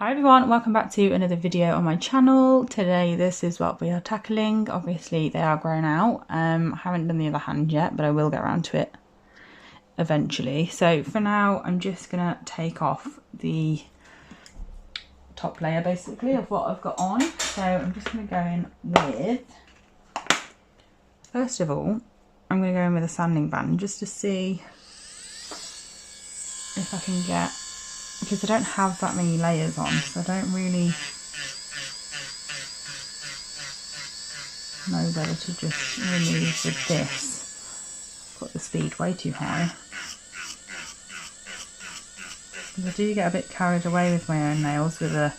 Hi everyone, welcome back to another video on my channel. Today this is what we are tackling. Obviously they are grown out. I haven't done the other hand yet, but I will get around to it eventually. So for now I'm just gonna take off the top layer basically of what I've got on. So I'm just gonna go in with, first of all, I'm gonna go in with a sanding band just to see if I can get, because I don't have that many layers on, so I don't really know whether to just remove with this. I've got the speed way too high. Because I do get a bit carried away with my own nails with a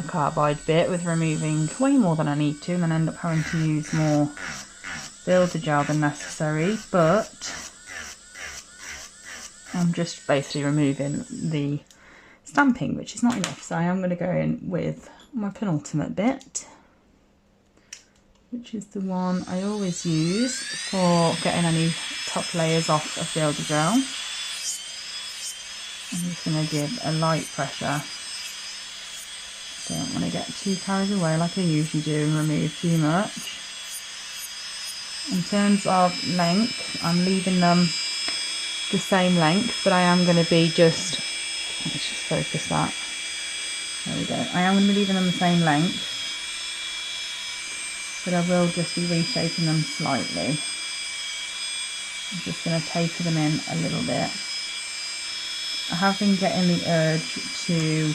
carbide bit, with removing way more than I need to, and then end up having to use more builder gel than necessary, but I'm just basically removing the stamping, which is not enough. So I am going to go in with my penultimate bit, which is the one I always use for getting any top layers off of builder gel. I'm just going to give a light pressure. Don't want to get too carried away like I usually do and remove too much. In terms of length, I'm leaving them the same length, but I am going to be just, let's just focus that, there we go, I am going to be leaving them the same length, but I will just be reshaping them slightly. I'm just going to taper them in a little bit. I have been getting the urge to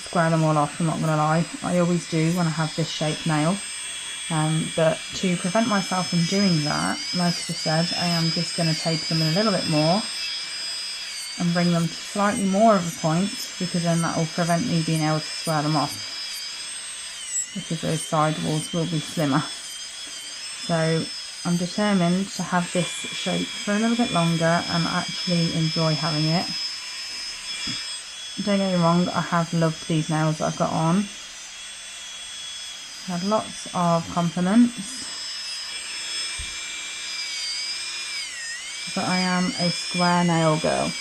square them all off, I'm not going to lie, I always do when I have this shaped nail. But to prevent myself from doing that, like I just said, I am just going to taper them in a little bit more and bring them to slightly more of a point, because then that will prevent me being able to square them off, because those side walls will be slimmer. So I'm determined to have this shape for a little bit longer and actually enjoy having it. Don't get me wrong, I have loved these nails that I've got on. Had lots of compliments, but I am a square nail girl,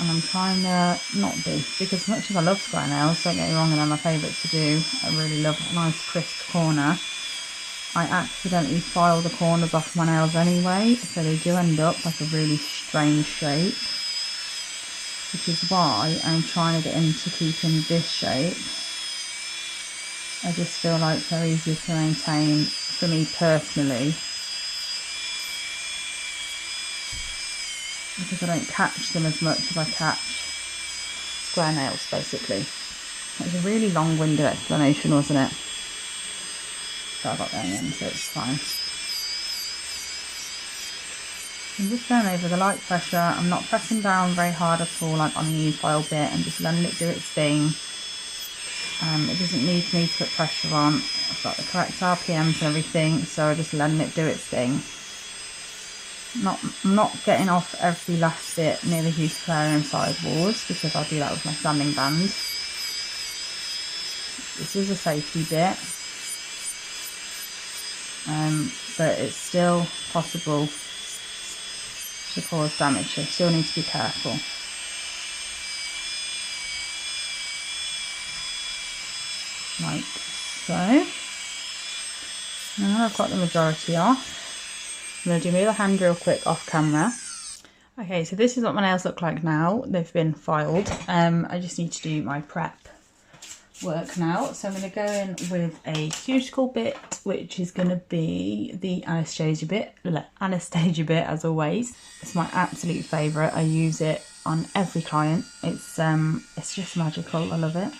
and I'm trying to not be, because as much as I love square nails, don't get me wrong, and they're my favourites to do, I really love a nice crisp corner. I accidentally file the corners off my nails anyway, so they do end up like a really strange shape, which is why I'm trying to get into keeping this shape. I just feel like they're easier to maintain for me personally, because I don't catch them as much as I catch square nails basically. It was a really long-winded explanation, wasn't it? So I got going in, so it's fine. I'm just going over the light pressure. I'm not pressing down very hard at all like on the U-file bit, and just letting it do its thing. It doesn't need me to put pressure on. I've got the correct RPMs and everything, so I'm just letting it do its thing. I'm not getting off every last bit near the cuticle area and sidewalls, because I'll do that with my sanding band. This is a safety bit, but it's still possible to cause damage, so I still need to be careful. Like so. Now I've got the majority off. I'm going to do my other hand real quick off camera. Okay, so this is what my nails look like now. They've been filed. I just need to do my prep work now. So I'm going to go in with a cuticle bit, which is going to be the Anastasia bit as always. It's my absolute favourite. I use it on every client. It's just magical. I love it.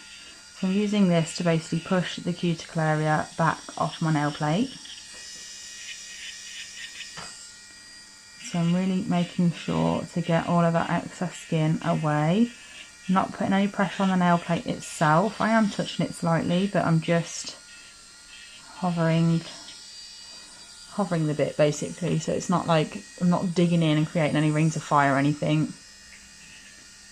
So I'm using this to basically push the cuticle area back off my nail plate. So I'm really making sure to get all of that excess skin away. I'm not putting any pressure on the nail plate itself. I am touching it slightly, but I'm just hovering the bit basically. So it's not like I'm not digging in and creating any rings of fire or anything.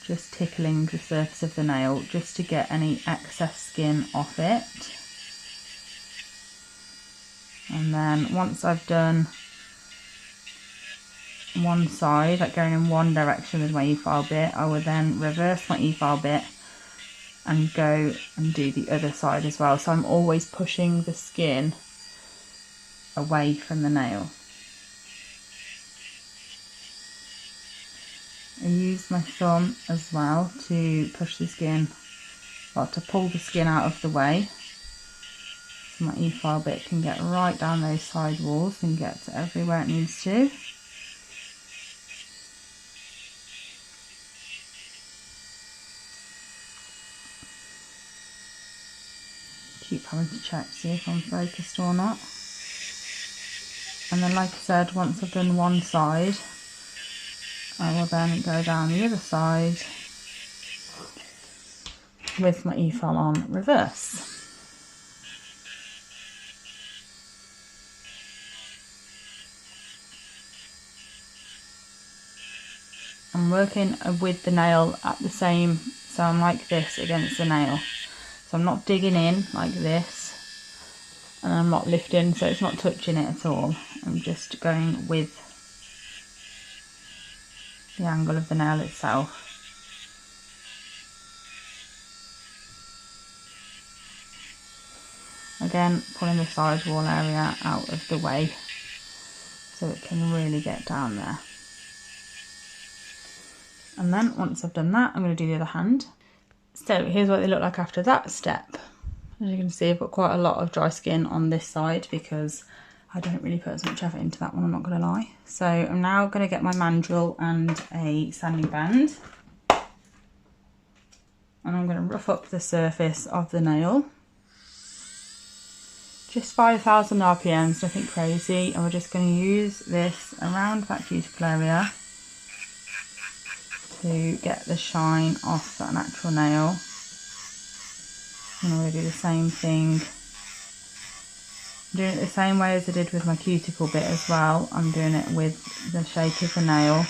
Just tickling the surface of the nail just to get any excess skin off it. And then once I've done one side, like going in one direction with my e-file bit, I will then reverse my e-file bit and go and do the other side as well. So I'm always pushing the skin away from the nail. I use my thumb as well to push the skin, well, to pull the skin out of the way, so my e-file bit can get right down those side walls and get to everywhere it needs to. Keep having to check, see if I'm focused or not. And then, like I said, once I've done one side, I will then go down the other side with my e-file on reverse. I'm working with the nail at the same, so I'm like this against the nail. So I'm not digging in like this, and I'm not lifting, so it's not touching it at all. I'm just going with the angle of the nail itself. Again, pulling the side wall area out of the way so it can really get down there. And then once I've done that, I'm going to do the other hand. So here's what they look like after that step. As you can see, I've got quite a lot of dry skin on this side because I don't really put as much effort into that one, I'm not going to lie. So I'm now going to get my mandrel and a sanding band. And I'm going to rough up the surface of the nail. Just 5,000 RPMs, nothing crazy. And we're just going to use this around that cuticle area to get the shine off that natural nail. And I'm going to do the same thing. I'm doing it the same way as I did with my cuticle bit as well. I'm doing it with the shape of the nail,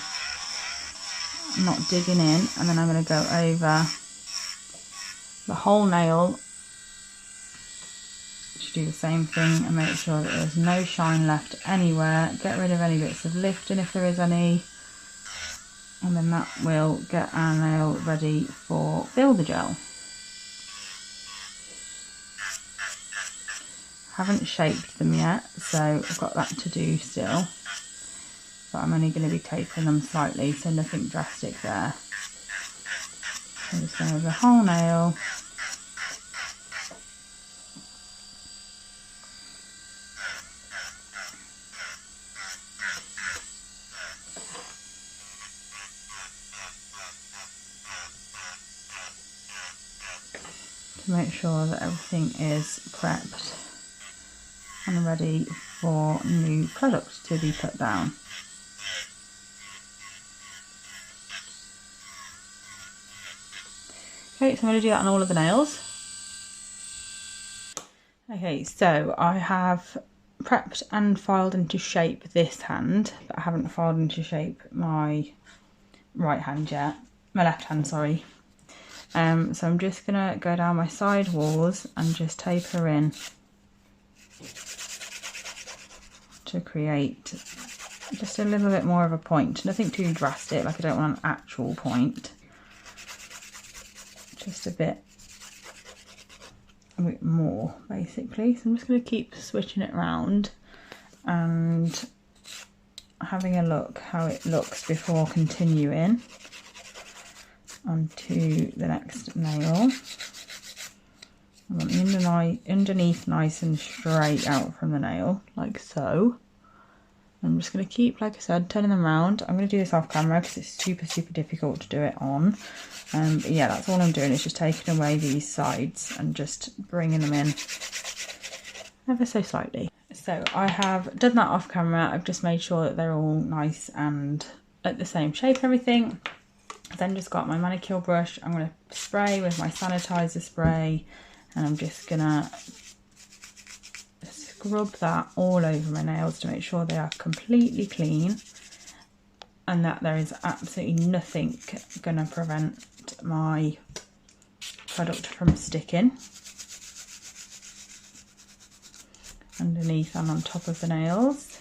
not digging in, and then I'm going to go over the whole nail to do the same thing and make sure that there's no shine left anywhere. Get rid of any bits of lifting if there is any, and then that will get our nail ready for builder gel. Haven't shaped them yet, so I've got that to do still, but I'm only going to be tapering them slightly, so nothing drastic there. I'm just going over the whole nail. To make sure that everything is prepped and ready for new product to be put down. Okay, so I'm going to do that on all of the nails. Okay, so I have prepped and filed into shape this hand, but I haven't filed into shape my right hand yet, my left hand, sorry. So I'm just going to go down my side walls and just taper in to create just a little bit more of a point. Nothing too drastic, like I don't want an actual point. Just a bit more, basically. So I'm just going to keep switching it around and having a look how it looks before continuing onto the next nail. I want the underneath nice and straight out from the nail, like so. I'm just going to keep, like I said, turning them around. I'm going to do this off camera because it's super difficult to do it on. But yeah, that's all I'm doing, is just taking away these sides and just bringing them in ever so slightly. So I have done that off camera. I've just made sure that they're all nice and at the same shape and everything. I've then just got my manicure brush. I'm going to spray with my sanitizer spray, and I'm just going to scrub that all over my nails to make sure they are completely clean and that there is absolutely nothing going to prevent my product from sticking underneath and on top of the nails.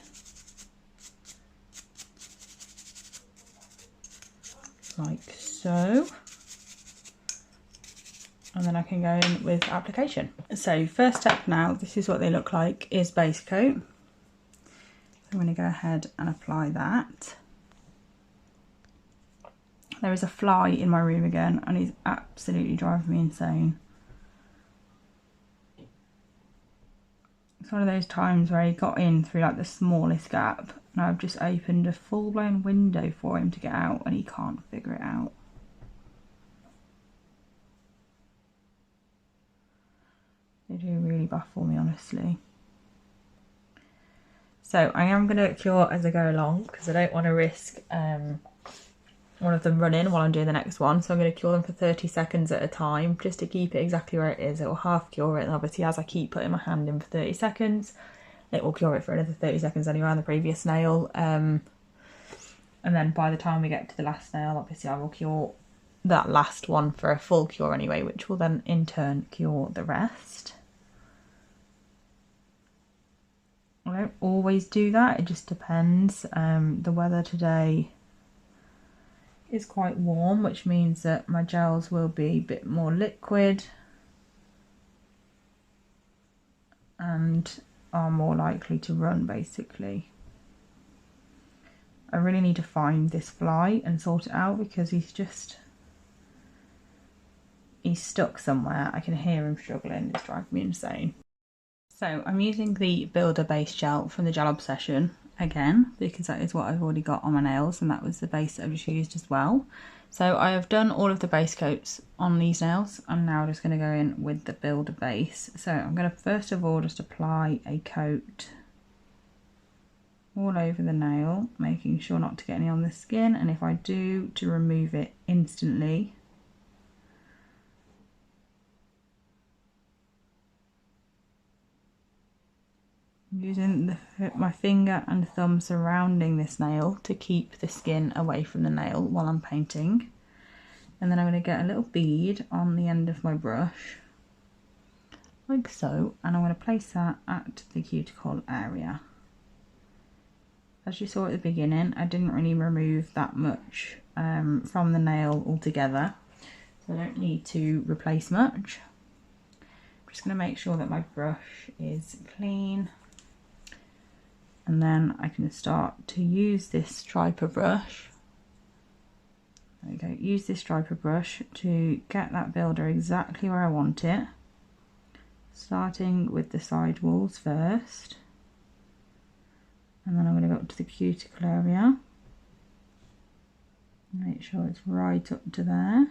like so. And then I can go in with application. So first step now, this is what they look like, is base coat. I'm going to go ahead and apply that. There is a fly in my room again and he's absolutely driving me insane. It's one of those times where he got in through like the smallest gap and I've just opened a full-blown window for him to get out and he can't figure it out. They do really baffle me, honestly. So I am going to cure as I go along because I don't want to risk one of them running while I'm doing the next one. So I'm going to cure them for 30 seconds at a time just to keep it exactly where it is. It will half cure it, and obviously as I keep putting my hand in for 30 seconds, it will cure it for another 30 seconds anyway on the previous nail. And then by the time we get to the last nail, obviously I will cure that last one for a full cure anyway, which will then in turn cure the rest. I don't always do that, it just depends. The weather today is quite warm, which means that my gels will be a bit more liquid and are more likely to run, basically. I really need to find this fly and sort it out because he's stuck somewhere. I can hear him struggling, it's driving me insane. So I'm using the Builder base gel from the Gel Obsession again because that is what I've already got on my nails and that was the base that I've just used as well. So I have done all of the base coats on these nails. I'm now just going to go in with the Builder base. So I'm going to first of all just apply a coat all over the nail, making sure not to get any on the skin, and if I do, to remove it instantly. Using my finger and thumb surrounding this nail to keep the skin away from the nail while I'm painting. And then I'm going to get a little bead on the end of my brush, like so, and I'm going to place that at the cuticle area. As you saw at the beginning, I didn't really remove that much from the nail altogether, so I don't need to replace much. I'm just going to make sure that my brush is clean. And then I can start to use this striper brush. There we go, use this striper brush to get that builder exactly where I want it. Starting with the side walls first. And then I'm going to go up to the cuticle area. Make sure it's right up to there.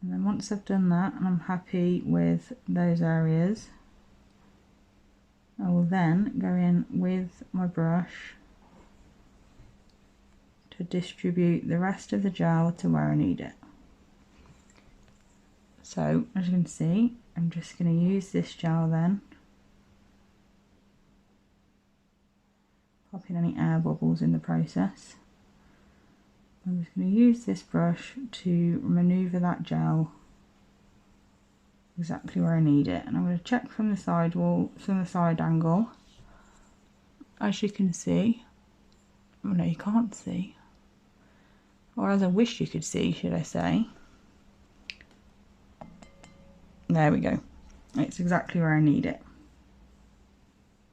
And then once I've done that and I'm happy with those areas, I will then go in with my brush to distribute the rest of the gel to where I need it. So as you can see, I'm just going to use this gel then, pop in any air bubbles in the process. I'm just going to use this brush to manoeuvre that gel exactly where I need it, and I'm going to check from the side wall, from the side angle. As you can see, oh no, you can't see, or as I wish you could see, should I say. There we go, it's exactly where I need it.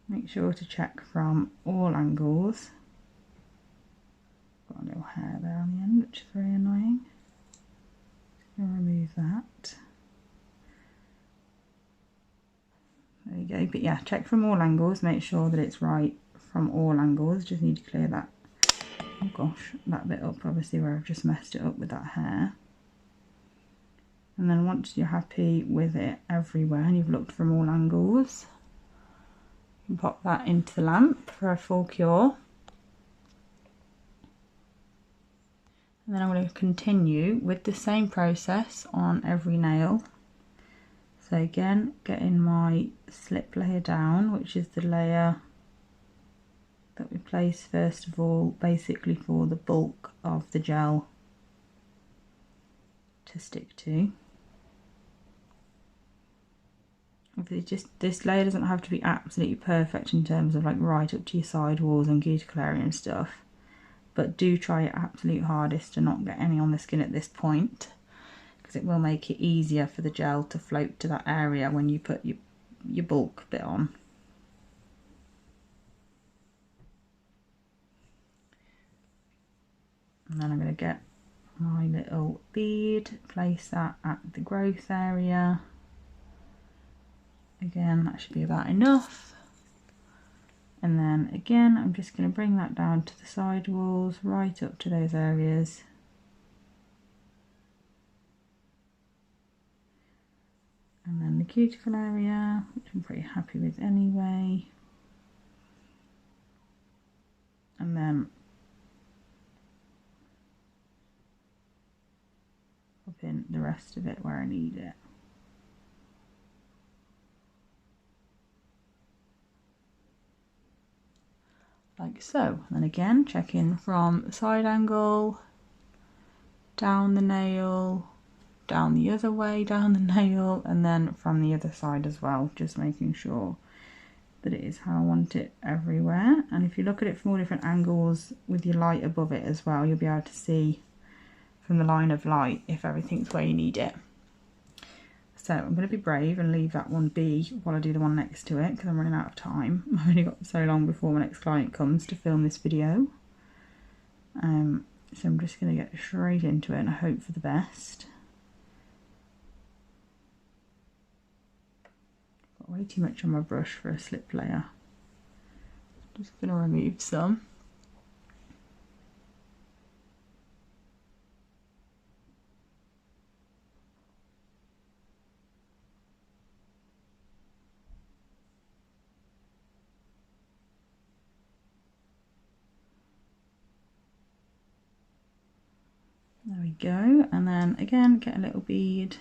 Make sure to check from all angles. Got a little hair there on the end, which is very annoying. Just going to remove that. There you go, but yeah, check from all angles, make sure that it's right from all angles. Just need to clear that, oh gosh, that bit up obviously where I've just messed it up with that hair. And then once you're happy with it everywhere and you've looked from all angles, you can pop that into the lamp for a full cure. And then I'm going to continue with the same process on every nail. So again, getting my slip layer down, which is the layer that we place first of all, basically for the bulk of the gel to stick to. Obviously, just this layer doesn't have to be absolutely perfect in terms of like right up to your side walls and cuticle area and stuff. but do try your absolute hardest to not get any on the skin at this point, because it will make it easier for the gel to float to that area when you put your bulk bit on. And then I'm going to get my little bead, place that at the growth area. Again, that should be about enough. And then again, I'm just going to bring that down to the side walls, right up to those areas. And then the cuticle area, which I'm pretty happy with anyway. And then pop in the rest of it where I need it. Like so. And then again, check in from the side angle, down the nail, down the other way, down the nail, and then from the other side as well, just making sure that it is how I want it everywhere. And if you look at it from all different angles with your light above it as well, you'll be able to see from the line of light if everything's where you need it. So I'm going to be brave and leave that one be while I do the one next to it, because I'm running out of time. I've only got so long before my next client comes to film this video. So I'm just going to get straight into it and hope for the best. Got way too much on my brush for a slip layer. Just going to remove some. There we go, and then again get a little bead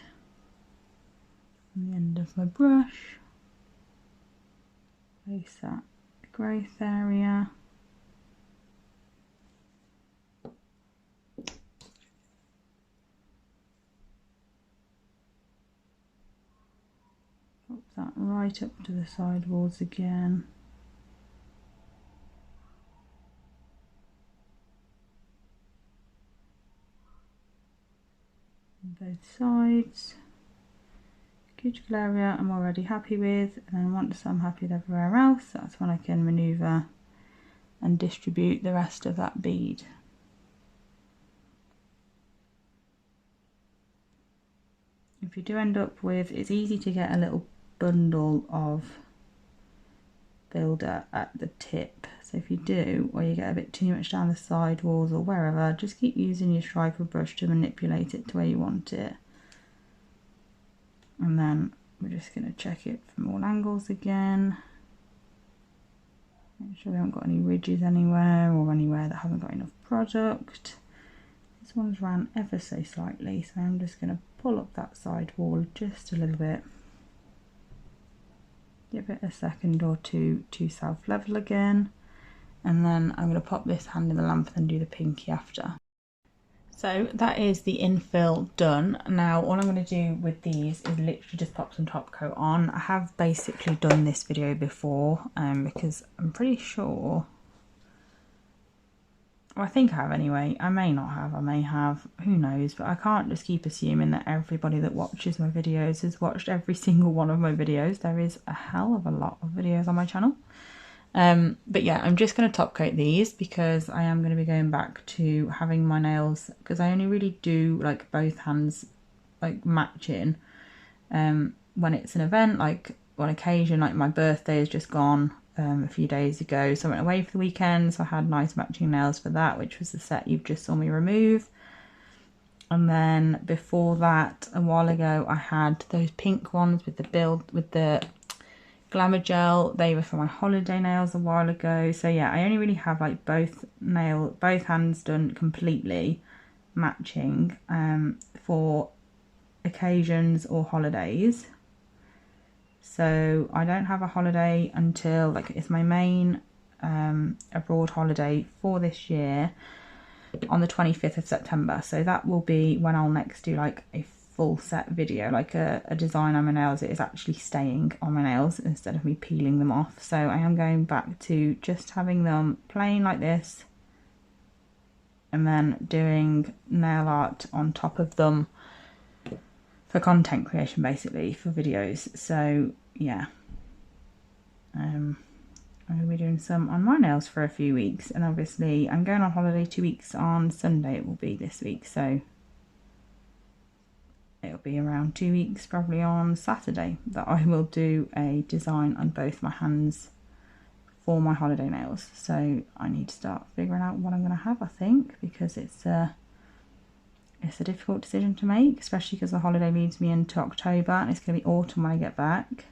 on the end of my brush, place that the growth area, pop that right up to the side walls again. Both sides. Cuticle area I'm already happy with, and then once I'm happy with everywhere else, that's when I can manoeuvre and distribute the rest of that bead. If you do end up with, it's easy to get a little bundle of builder at the tip, so if you do, or you get a bit too much down the side walls or wherever, just keep using your striker brush to manipulate it to where you want it. And then we're just going to check it from all angles again, make sure we haven't got any ridges anywhere or anywhere that haven't got enough product. This one's ran ever so slightly, so I'm just going to pull up that side wall just a little bit. Give it a second or two to self-level again, and then I'm going to pop this hand in the lamp and do the pinky after. So that is the infill done. Now all I'm going to do with these is literally just pop some top coat on. I have basically done this video before because I'm pretty sure, well, I think I have anyway, I may not have, I may have, who knows, but I can't just keep assuming that everybody that watches my videos has watched every single one of my videos. There is a hell of a lot of videos on my channel. But yeah, I'm just going to top coat these because I am going to be going back to having my nails, because I only really do like both hands like matching when it's an event, like on occasion, like my birthday is just gone a few days ago, so I went away for the weekend, so I had nice matching nails for that, which was the set you've just saw me remove. And then before that, a while ago, I had those pink ones with the Glamour gel. They were for my holiday nails a while ago. So yeah, I only really have like both hands done completely matching for occasions or holidays. So I don't have a holiday until, like, it's my main abroad holiday for this year on the 25th of September. So that will be when I'll next do like a full set video, like a design on my nails. It is actually staying on my nails instead of me peeling them off. So I am going back to just having them plain like this, and then doing nail art on top of them for content creation, basically, for videos. So yeah, I'm going to be doing some on my nails for a few weeks, and obviously I'm going on holiday 2 weeks on Sunday, it will be this week, so it'll be around 2 weeks probably on Saturday that I will do a design on both my hands for my holiday nails. So I need to start figuring out what I'm going to have, I think, because it's a difficult decision to make, especially because the holiday leads me into October and it's going to be autumn when I get back.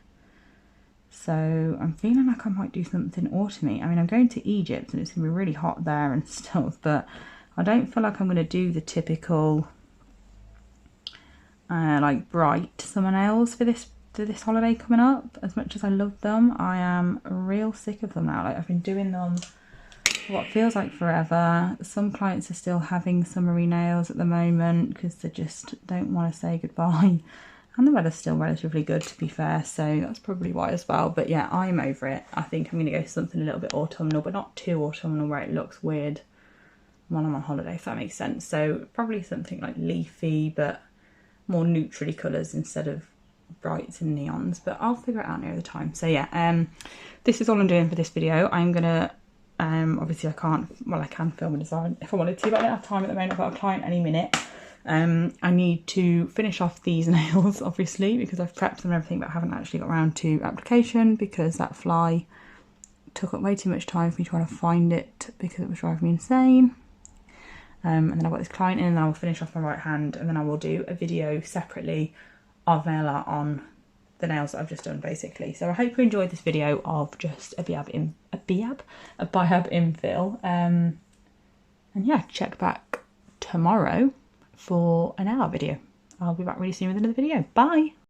So I'm feeling like I might do something autumny. I mean, I'm going to Egypt and it's going to be really hot there and stuff, but I don't feel like I'm going to do the typical like bright summer nails for this holiday coming up. As much as I love them, I am real sick of them now. Like, I've been doing them for what feels like forever. Some clients are still having summery nails at the moment because they just don't want to say goodbye. And the weather's still relatively good, to be fair, so that's probably why as well. But yeah, I'm over it. I think I'm going to go for something a little bit autumnal, but not too autumnal where it looks weird when I'm on holiday, if that makes sense. So probably something like leafy, but more neutrally colours instead of brights and neons, but I'll figure it out near the time. So yeah, this is all I'm doing for this video. I'm gonna obviously I can film a design if I wanted to, but I don't have time at the moment. I've got a client any minute. I need to finish off these nails obviously because I've prepped them and everything, but I haven't actually got around to application because that fly took up way too much time for me trying to find it because it was driving me insane. And then I've got this client in, and then I will finish off my right hand, and then I will do a video separately of nail art on the nails that I've just done, basically. So I hope you enjoyed this video of just a BIAB Infill. And yeah, check back tomorrow for a nail art video. I'll be back really soon with another video. Bye!